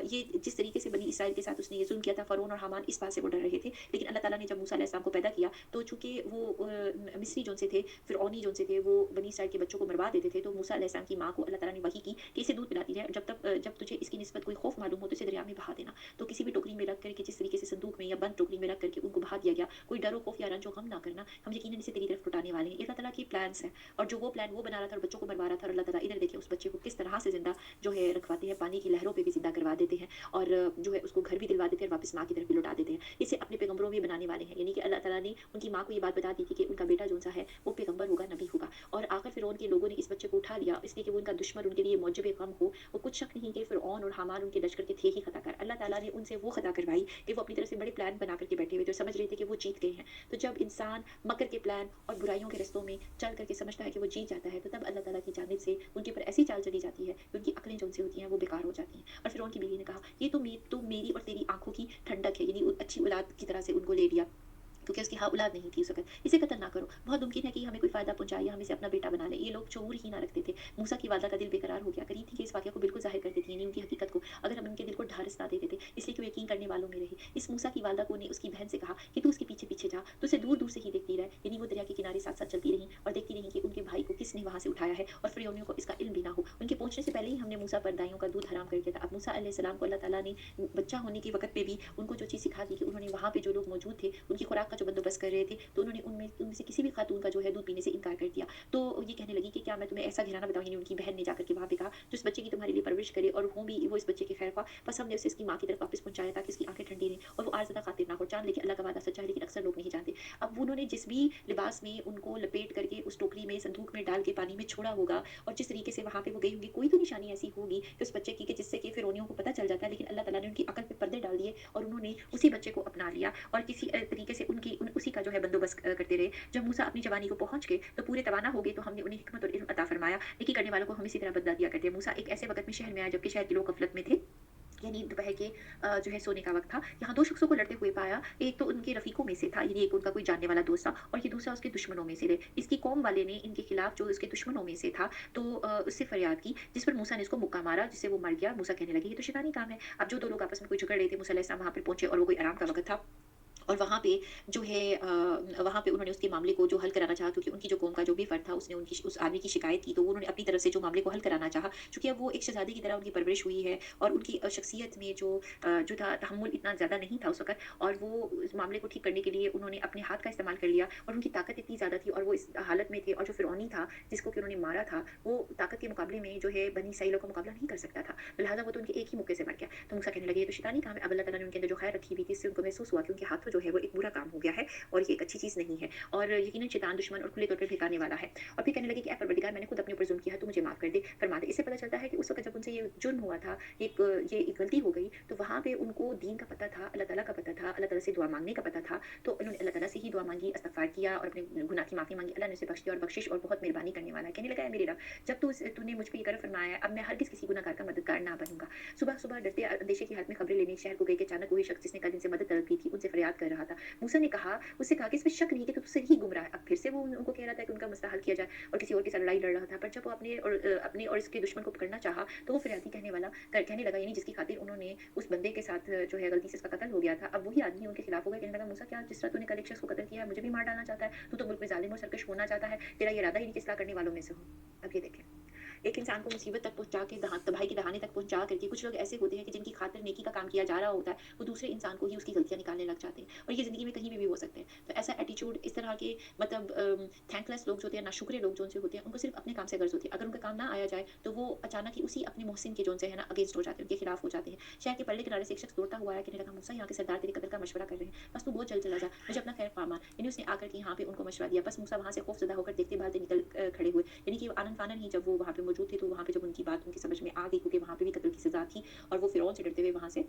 ये जिस तरीके से बनी इसराइल के साथ उसने ये ज़ुल्म किया था, फ़िरौन और हामान इस बात से वो डर रहे थे। लेकिन अल्लाह ताला ने जब मूसा अलैहिस्सलाम को पैदा किया, तो चूँकि वो मिस्री जोन से थे, फ़िरौनी जोन से थे, वो बनी इसराइल के बच्चों को मरवा देते थे, तो मूसा अलैहिस्सलाम की माँ को अल्लाह ताला ने वही की कि इसे दूध पिलाती रहे, जब तुझे इसकी निस्बत कोई खौफ़ मालूम हो, तो इसे दरिया में बहा देना। तो किसी भी टोकरी में रख कर के जिस तरीके से संदूक में या बंद टोकरी में रख कर के उनको बहा दिया गया, कोई डरो खौफ़ या रंज ओ गम ना करना, हम यकीनन इसे तेरी तरफ लौटाने वाले हैं। ये अल्लाह ताला की प्लान्स हैं। और जो वो प्लान वो बना रहा था और बच्चों को मरवा रहा था और अल्लाह ताला इधर देखिए उस बच्चे को किस तरह से ज़िंदा जो है रखवाते हैं, पानी की लहरों पे भी ज़िंदा करवा देते हैं और जो है उसको घर भी दिलवा देते हैं और वापस माँ की तरफ भी लौटा देते हैं। इसे अपने पैगम्बरों में बनाने वाले हैं, यानी कि अल्लाह ताला ने उनकी माँ को ये बात बता दी थी कि उनका बेटा जो-सा है वो पैगम्बर होगा, नबी होगा और आकर फ़िरौन के लोगों ने इस बच्चे को उठा लिया इसलिए कि वो उनका दुश्मन उनके लिए मौजब गम हो। वो कुछ शक नहीं कि फ़िरौन और हामान उनके लश्कर के थे ही खताकार। अल्लाह ताला ने उनसे वो खता करवाई कि वो अपनी तरफ से बड़े प्लान बना कर के बैठे हुए थे और समझ रहे थे कि वो जीत गए हैं। तो जब इंसान मकर के प्लान और बुराइयों के रास्तों में चल करके समझता है कि वो जीत जाता है, तो तब अल्लाह ताला की जानिब से उनके ऊपर ऐसी चाल चली जाती है कि उनकी अक्लें जो-सी होती हैं वो बेकार हो जाती हैं। और फ़िरौन की बीवी ने कहा, "ये तो मेरी और तेरी आँखों की ठंडक है।" यानी अच्छी औलाद की तरह से उनको ले लिया। क्योंकि उसकी औलाद नहीं थी उस वक़्त। इसे कत्ल ना करो, बहुत मुमकिन है कि हमें कोई फ़ायदा पहुँचाए या हम इसे अपना बेटा बना लें। ये लोग शऊर ही ना रखते थे। मूसा की वालदा का दिल बेकरार हो गया, करीब थी कि इस वाक़या को बिल्कुल ज़ाहिर कर देती, यानी उनकी हकीकत को, अगर हम उनके दिल को ढारिस ना दे देते, इसलिए कि वो यकीन करने वालों में रहे। इस मूसा की वालदा को ने उसकी बहन से कहा कि तू उसके पीछे-पीछे जा, तू उसे दूर-दूर से ही देखती रह, यानी वो दरिया के किनारे साथ-साथ चलती रहीं और देखती रहीं कि उनके भाई को किसने वहाँ से उठाया है और फ़िरौनियों को इसका इल्म भी ना हो। उनके पहुँचने से पहले ही हमने मूसा पर दाइयों का दूध हराम कर दिया था। अब मूसा अलैहिस्सलाम को अल्लाह ताला ने बच्चा होने के वक़्त पे भी उनको जो चीज़ सिखा दी कि उन्होंने वहाँ पे जो लोग मौजूद थे, उनकी खुराक का जो बंदोबस्त कर रहे थे, तो उन्होंने उनमें से किसी भी खातून का जो है दूध पीने से इनकार कर दिया। तो ये कहने लगी कि क्या मैं तुम्हें ऐसा घराना बताऊँ, यानी उनकी बहन ने जाकर के वहाँ पे कहा, जो इस बच्चे की तुम्हारे लिए परवरिश करे और हो भी वो इस बच्चे के खैर-ख्वाह, बस हमने उसे इसकी माँ की तरफ वापस पहुँचाया ताकि उसकी आँखें ठंडी रहें और वो और ज़्यादा खातिर ना हो। जान ले कि अल्लाह का वादा सच्चा है, लेकिन अक्सर लोग नहीं जानते। अब उन्होंने जिस भी लिबास में उनको लपेट करके उस टोकरी में, संदूक में डाल के पानी में छोड़ा होगा और जिस तरीके से वहाँ पे वो गई होंगी, कोई तो निशानी ऐसी होगी कि उस बच्चे की कि जिससे कि फ़िरौनियों को पता चल जाता है, लेकिन अल्लाह ताला ने उनकी अकल पे पर्दे डाल दिए और उन्होंने उसी बच्चे को अपना लिया और किसी तरीके से उसी का जो है बंदोबस्त करते रहे। जब मूसा अपनी जवानी को पहुँच गए, तो पूरे तवाना हो गए, तो हमने उन्हें हिकमत और इल्म अता फरमाया। नेकी करने वालों को हम इसी तरह बदला दिया करते हैं। मूसा एक ऐसे वक़्त में शहर में आया जबकि शहर के लोग गफ़लत में थे। यानी दोपहर के जो है सोने का वक़्त था। यहाँ 2 शख्सों को लड़ते हुए पाया। एक तो उनके रफ़ीकों में से था, यानी एक उनका कोई जानने वाला दोस्त था और ये दूसरा उसके दुश्मनों में से थे। इसकी कौम वाले ने इनके खिलाफ़ जो उसके दुश्मनों में से था, तो उससे फ़रियाद की, जिस पर मूसा ने इसको मुक्का मारा, जिससे वो मर गया। मूसा कहने लगे, "ये तो शैतानी काम है।" अब जो 2 लोग आपस में कोई झगड़ रहे थे, मूसा अलैहिस्सलाम वहाँ पे पहुँचे और वो कोई आराम का वक़्त था। और वहाँ पे जो है वहाँ पे उन्होंने उसके मामले को जो हल कराना चाहा, क्योंकि उनकी जो कौम का जो भी फ़र्द था उसने उनकी उस आदमी की शिकायत की, तो उन्होंने अपनी तरफ से जो मामले को हल कराना चाहा। चूँकि अब वो एक शहज़ादी की तरह उनकी परवरिश हुई है और उनकी शख्सियत में जो था तहम्मुल इतना ज़्यादा नहीं था उस वक़्त, और वो उस मामले को ठीक करने के लिए उन्होंने अपने हाथ का इस्तेमाल कर लिया और उनकी ताकत इतनी ज़्यादा थी और वो इस हालत में थे, और जो फ़िरौनी था जिसको कि उन्होंने मारा था, वो ताकत के मुकाबले में जो है बनी इसराइलियों का मुकाबला नहीं कर सकता था। लिहाज़ा वो तो उनके एक ही मुक्के से मर गया। तो मूसा कहने लगे, ये तो शैतानी काम है। अब अल्लाह ताला ने उनके अंदर जो खैर रखी हुई थी, इससे उनको महसूस हुआ कि उनके हाथों जो है वो एक बुरा काम हो गया है और ये एक अच्छी चीज़ नहीं है और यकीनन शैतान दुश्मन और खुले तौर पे भड़काने वाला है। और फिर कहने लगे कि ऐ परवरदिगार, मैंने खुद अपने ऊपर ज़ुल्म किया है, तू मुझे माफ़ कर दे, फरमा दे। इससे पता चलता है कि उस वक़्त जब उनसे ये जुर्म हुआ था, ये एक गलती हो गई, तो वहाँ पे उनको दीन का पता था, अल्लाह ताला का पता था, अल्लाह ताला से दुआ माँगने का पता था। तो उन्होंने अल्लाह ताला से ही दुआ माँगी, इस्तग़फ़ार किया और अपने गुनाह की माफ़ी माँगी। अल्लाह ने उसे बख्श दिया और बख्शिश और बहुत मेहरबानी करने वाला है। कहने लगा, ऐ मेरे रब, जब तूने मुझ पे ये करम फरमाया है, अब मैं हरगिज़ किसी गुनहगार का मददगार ना बनूँगा। सुबह-सुबह डरते अंदेशे की हालत में खबरें लेने शहर को गए कि अचानक वही शख़्स जिसने कल इनसे मदद तलब की थी, उनसे फ़रियाद कर रहा था। मूसा ने कहा उससे कहा कि इसमें शक नहीं है कि तू सही गुमराह है। अब फिर से वो उनको कह रहा था कि उनका मसला हल किया जाए और किसी और के साथ लड़ाई लड़ रहा था। पर जब वो अपने और इसके दुश्मन को पकड़ना चाहा, तो वो फिरौती कहने लगा, यानी जिसकी खातिर उन्होंने उस बंदे के साथ जो है गलती से इसका कत्ल हो गया था, अब वही आदमी उनके खिलाफ हो गया। कहने लगा, मूसा क्या जिस तरह तूने कल एक शख्स को कत्ल किया है, मुझे भी मार डालना चाहता है? तू तो मुल्क में ज़ालिम और सरकश होना चाहता है, तेरा ये इरादा ही नहीं कि इस्लाह करने वालों में से हो। अब ये देखें, एक इंसान को मुसीबत तक पहुँचा के तबाही के दहाने तक पहुँचा करके कुछ लोग ऐसे होते हैं कि जिनकी खातिर नेकी का काम किया जा रहा होता है, वो दूसरे इंसान को ही उसकी गलतियाँ निकालने लग जाते हैं, और ये ज़िंदगी में कहीं भी हो सकते हैं। तो ऐसा एटीट्यूड, इस तरह के मतलब थैंकलेस लोग जो होते हैं, नाशुक्रे लोग जो उनसे होते हैं, उनको सिर्फ़ अपने काम से गर्ज़ होती है। अगर उनका काम ना आया जाए, तो वो अचानक ही उसी अपने मोहसिन के जो उनसे है ना अगेंस्ट हो जाते हैं, उनके खिलाफ हो जाते हैं। शहर के पल्ले किनारे से एक शख्स दौड़ता हुआ आया, कहने लगा, मूसा यहाँ के सरदार तेरे कत्ल का मशवरा कर रहे हैं, बस तू बहुत जल्द चला जा, मुझे अपना खैर ख्वाह मान। यानी उसने आकर के यहाँ पे उनको मशवरा दिया। बस मूसा वहाँ से खौफज़दा होकर देखते भालते खड़े हुए। यानी कि आनन-फानन ही जब वो वहाँ पे मौजूद थे, तो वहाँ पे जब उनकी बात उनकी समझ में आ गई, क्योंकि वहाँ पे भी कत्ल की सज़ा थी, और वो फ़िरौन से डरते हुए वहाँ से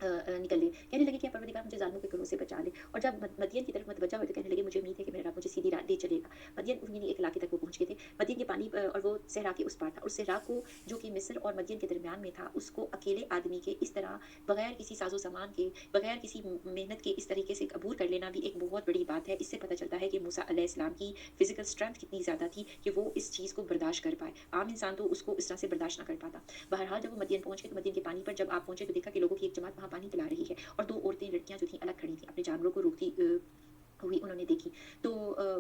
निकल लिए। कहने लगे कि या परवरदिगार मुझे ज़ालिमों के घरों से बचा ले। और जब मदियन की तरफ मतवज्जा हुए, तो कहने लगे, मुझे उम्मीद है कि मेरा रब मुझे सीधी राह ले चलेगा। मदियन यानी एक इलाके तक वो पहुँच गए थे। मदियन के पानी और वो सहरा के उस पार था, और सहरा को जो कि मिस्र और मदियन के दरमियान में था, उसको अकेले आदमी के इस तरह बगैर किसी साज़ो-सामान के, बगैर किसी मेहनत के इस तरीके से अबूर कर लेना भी एक बहुत बड़ी बात है। इससे पता चलता है कि मूसा अलैहिस्सलाम की फ़िज़िकल स्ट्रेंथ कितनी ज़्यादा थी कि वो इस चीज़ को बर्दाश्त कर पाए। आम इंसान तो उसको इस तरह से बर्दाश्त ना कर पाता। बहरहाल जब वो मदियन पहुँच गए, तो मदियन के पानी पर जब आप पहुँचे, तो देखा कि लोगों की एक जमात वहाँ पानी पिला रही है, और 2 औरतें लड़कियाँ जो थीं अलग खड़ी थीं, अपने जानवरों को रोकती हुई उन्होंने देखी। तो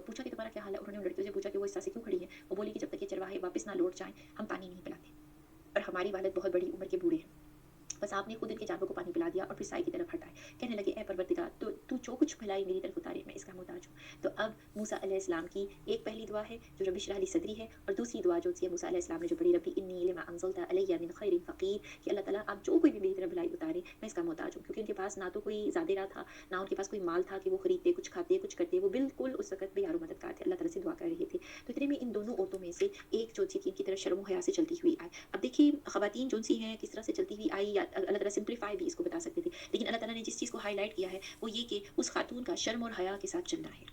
पूछा कि तुम्हारा क्या हाल है? उन्होंने उन लड़कियों से पूछा कि वो इस तरह से क्यों खड़ी हैं? वो बोली कि जब तक ये चरवाहे वापस ना लौट जाएँ, हम पानी नहीं पिलाते, और हमारी वालिद बहुत बड़ी उम्र के बूढ़े हैं। बस आपने खुद इनके जानवरों को पानी पिला दिया और फिर साई की तरफ हटाए। कहने लगे, ए परवरदिगार, तो तू जो कुछ भलाई मेरी तरफ उतारे, मैं इसका मोहताज हूँ। तो अब मूसा अलैहिस्सलाम की एक पहली दुआ है जो रब्बि इश्रह ली सदरी है, और दूसरी दुआ जो थी मूसा अलैहिस्सलाम ने जो पढ़ी, रब्बी इन्नी लिमा अंज़लता अलैया मिन खैरिन फ़क़ीर, कि अल्लाह ताला आप जो कोई भी मेरी तरफ भलाई उतारे, मैं इसका मोहताज हूँ। क्योंकि उनके पास ना तो कोई ज़ादेरा था, ना उनके पास कोई माल था कि वो खरीदते, कुछ खाते, कुछ करते। वो बिल्कुल उस वक़्त बेयारो मददगार थे, अल्लाह ताला से दुआ कर रहे थे। तो इतने में इन दोनों औरतों में से एक जो थी, इनकी तरफ शर्म हया से चलती हुई आई। अब देखिए, ख़वातीन जो-सी हैं, किस तरह से चलती हुई आई, या अल्लाह ताला सिम्प्लीफाई भी इसको बता सकते थे। लेकिन अल्लाह ताला ने जिस चीज़ को हाइलाइट किया है, वो ये कि उस खातून का शर्म और हया के साथ चलना है।